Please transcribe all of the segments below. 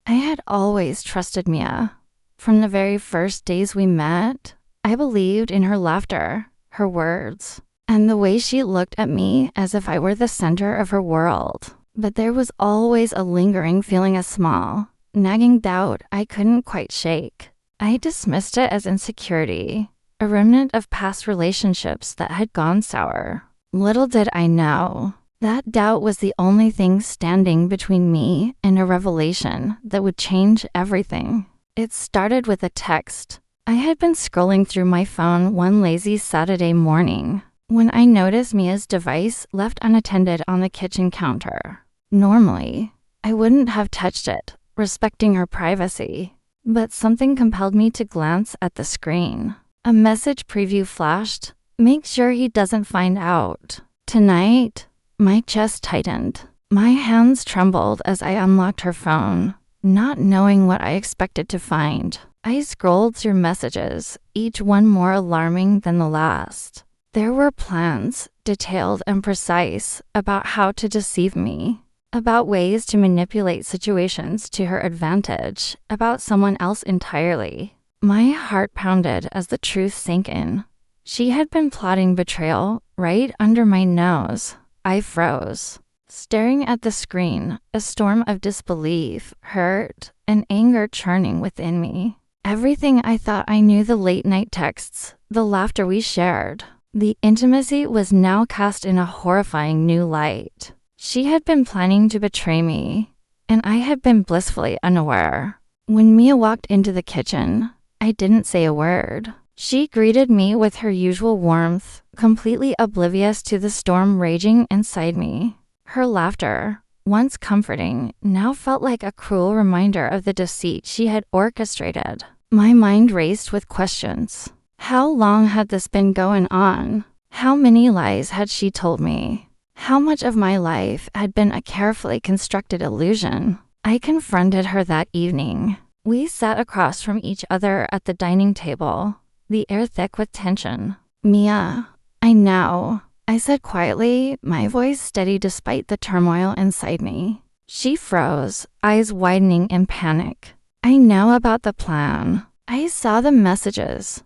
I had always trusted Mia. From the very first days we met, I believed in her laughter, her words, and the way she looked at me as if I were the center of her world. But there was always a lingering feeling of small, nagging doubt I couldn't quite shake. I dismissed it as insecurity, a remnant of past relationships that had gone sour. Little did I know, that doubt was the only thing standing between me and a revelation that would change everything. It started with a text. I had been scrolling through my phone one lazy Saturday morning when I noticed Mia's device left unattended on the kitchen counter. Normally, I wouldn't have touched it, respecting her privacy, but something compelled me to glance at the screen. A message preview flashed. Make sure he doesn't find out. Tonight, my chest tightened. My hands trembled as I unlocked her phone, not knowing what I expected to find. I scrolled through messages, each one more alarming than the last. There were plans, detailed and precise, about how to deceive me, about ways to manipulate situations to her advantage, about someone else entirely. My heart pounded as the truth sank in. She had been plotting betrayal right under my nose. I froze, staring at the screen, a storm of disbelief, hurt, and anger churning within me. Everything I thought I knew, the late-night texts, the laughter we shared, the intimacy, was now cast in a horrifying new light. She had been planning to betray me, and I had been blissfully unaware. When Mia walked into the kitchen, I didn't say a word. She greeted me with her usual warmth, completely oblivious to the storm raging inside me. Her laughter, once comforting, now felt like a cruel reminder of the deceit she had orchestrated. My mind raced with questions. How long had this been going on? How many lies had she told me? How much of my life had been a carefully constructed illusion? I confronted her that evening. We sat across from each other at the dining table, the air thick with tension. Mia, I know, I said quietly, my voice steady despite the turmoil inside me. She froze, eyes widening in panic. I know about the plan. I saw the messages.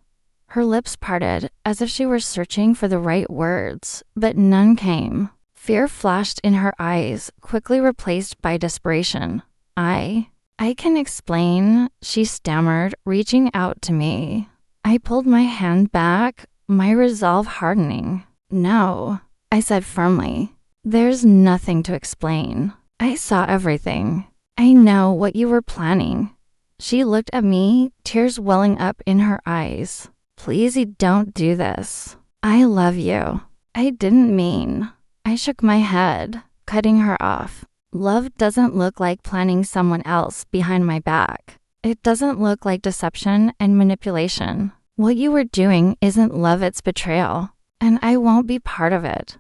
Her lips parted as if she were searching for the right words, but none came. Fear flashed in her eyes, quickly replaced by desperation. I can explain, she stammered, reaching out to me. I pulled my hand back, my resolve hardening. No, I said firmly. There's nothing to explain. I saw everything. I know what you were planning. She looked at me, tears welling up in her eyes. Please, you don't do this. I love you. I didn't mean. I shook my head, cutting her off. Love doesn't look like planning someone else behind my back. It doesn't look like deception and manipulation. What you were doing isn't love, it's betrayal. And I won't be part of it.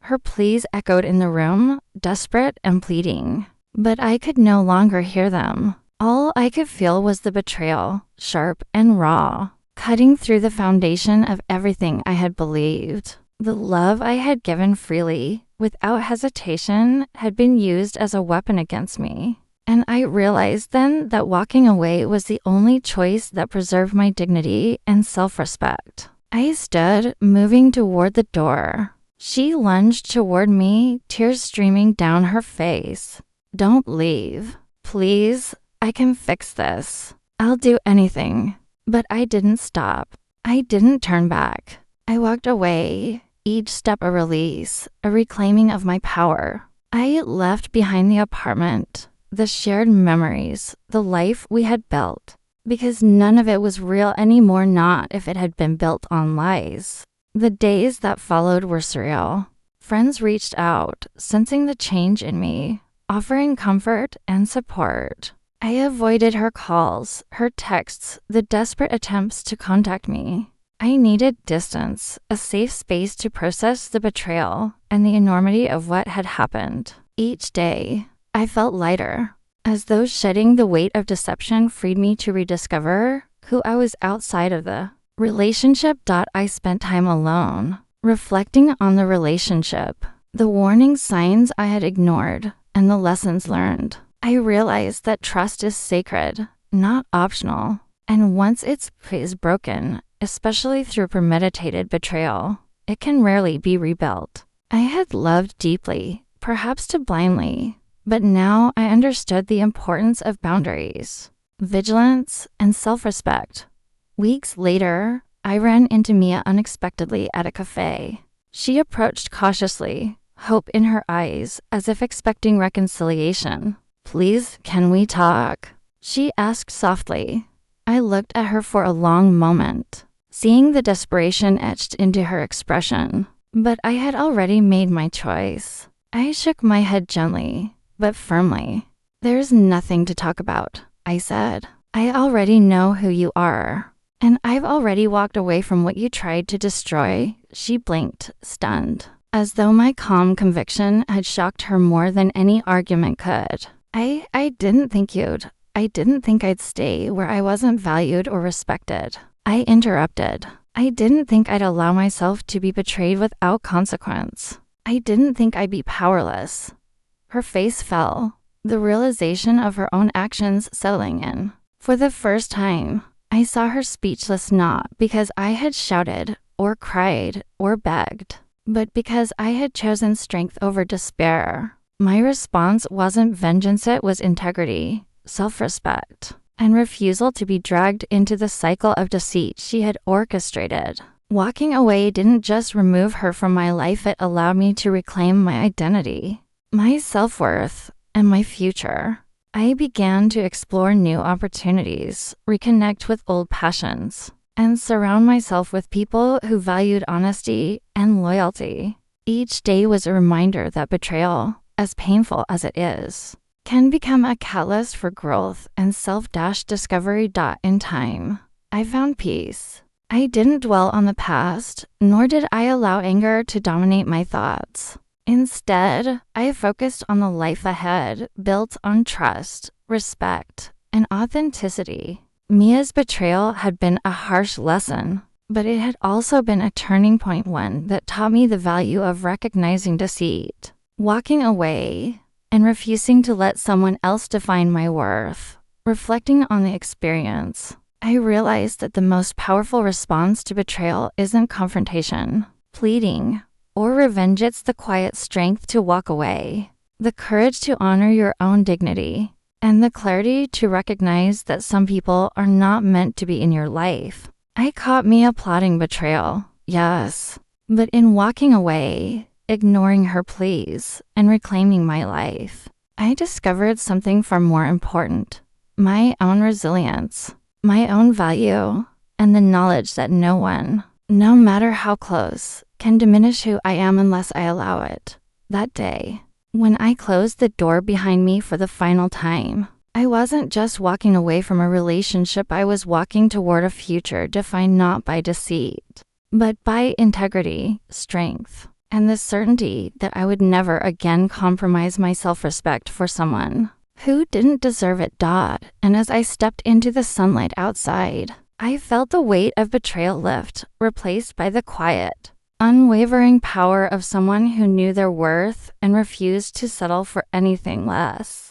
Her pleas echoed in the room, desperate and pleading. But I could no longer hear them. All I could feel was the betrayal, sharp and raw, cutting through the foundation of everything I had believed. The love I had given freely, without hesitation, had been used as a weapon against me. And I realized then that walking away was the only choice that preserved my dignity and self-respect. I stood, moving toward the door. She lunged toward me, tears streaming down her face. Don't leave. Please, I can fix this. I'll do anything. But I didn't stop. I didn't turn back. I walked away, each step a release, a reclaiming of my power. I left behind the apartment, the shared memories, the life we had built, because none of it was real anymore, not if it had been built on lies. The days that followed were surreal. Friends reached out, sensing the change in me, offering comfort and support. I avoided her calls, her texts, the desperate attempts to contact me. I needed distance, a safe space to process the betrayal and the enormity of what had happened. Each day, I felt lighter, as though shedding the weight of deception freed me to rediscover who I was outside of the relationship. I spent time alone, reflecting on the relationship, the warning signs I had ignored, and the lessons learned. I realized that trust is sacred, not optional, and once it is broken, especially through premeditated betrayal, it can rarely be rebuilt. I had loved deeply, perhaps too blindly, but now I understood the importance of boundaries, vigilance, and self-respect. Weeks later, I ran into Mia unexpectedly at a cafe. She approached cautiously, hope in her eyes, as if expecting reconciliation. "Please, can we talk?" she asked softly. I looked at her for a long moment, seeing the desperation etched into her expression. But I had already made my choice. I shook my head gently, but firmly. "There's nothing to talk about," I said. "I already know who you are, and I've already walked away from what you tried to destroy." She blinked, stunned, as though my calm conviction had shocked her more than any argument could. I didn't think I'd stay where I wasn't valued or respected." I interrupted. "I didn't think I'd allow myself to be betrayed without consequence. I didn't think I'd be powerless." Her face fell, the realization of her own actions settling in. For the first time, I saw her speechless, not because I had shouted or cried or begged, but because I had chosen strength over despair. My response wasn't vengeance, it was integrity, self-respect, and refusal to be dragged into the cycle of deceit she had orchestrated. Walking away didn't just remove her from my life, it allowed me to reclaim my identity, my self-worth, and my future. I began to explore new opportunities, reconnect with old passions, and surround myself with people who valued honesty and loyalty. Each day was a reminder that betrayal, as painful as it is, can become a catalyst for growth and self-discovery. In time, I found peace. I didn't dwell on the past, nor did I allow anger to dominate my thoughts. Instead, I focused on the life ahead, built on trust, respect, and authenticity. Mia's betrayal had been a harsh lesson, but it had also been a turning point, one that taught me the value of recognizing deceit, walking away, and refusing to let someone else define my worth. Reflecting on the experience, I realized that the most powerful response to betrayal isn't confrontation, pleading, or revenge. It's the quiet strength to walk away, the courage to honor your own dignity, and the clarity to recognize that some people are not meant to be in your life. I caught me applauding betrayal, yes, but in walking away, ignoring her pleas, and reclaiming my life, I discovered something far more important: my own resilience, my own value, and the knowledge that no one, no matter how close, can diminish who I am unless I allow it. That day, when I closed the door behind me for the final time, I wasn't just walking away from a relationship, I was walking toward a future defined not by deceit, but by integrity, strength, and the certainty that I would never again compromise my self-respect for someone who didn't deserve it. And as I stepped into the sunlight outside, I felt the weight of betrayal lift, replaced by the quiet, unwavering power of someone who knew their worth and refused to settle for anything less.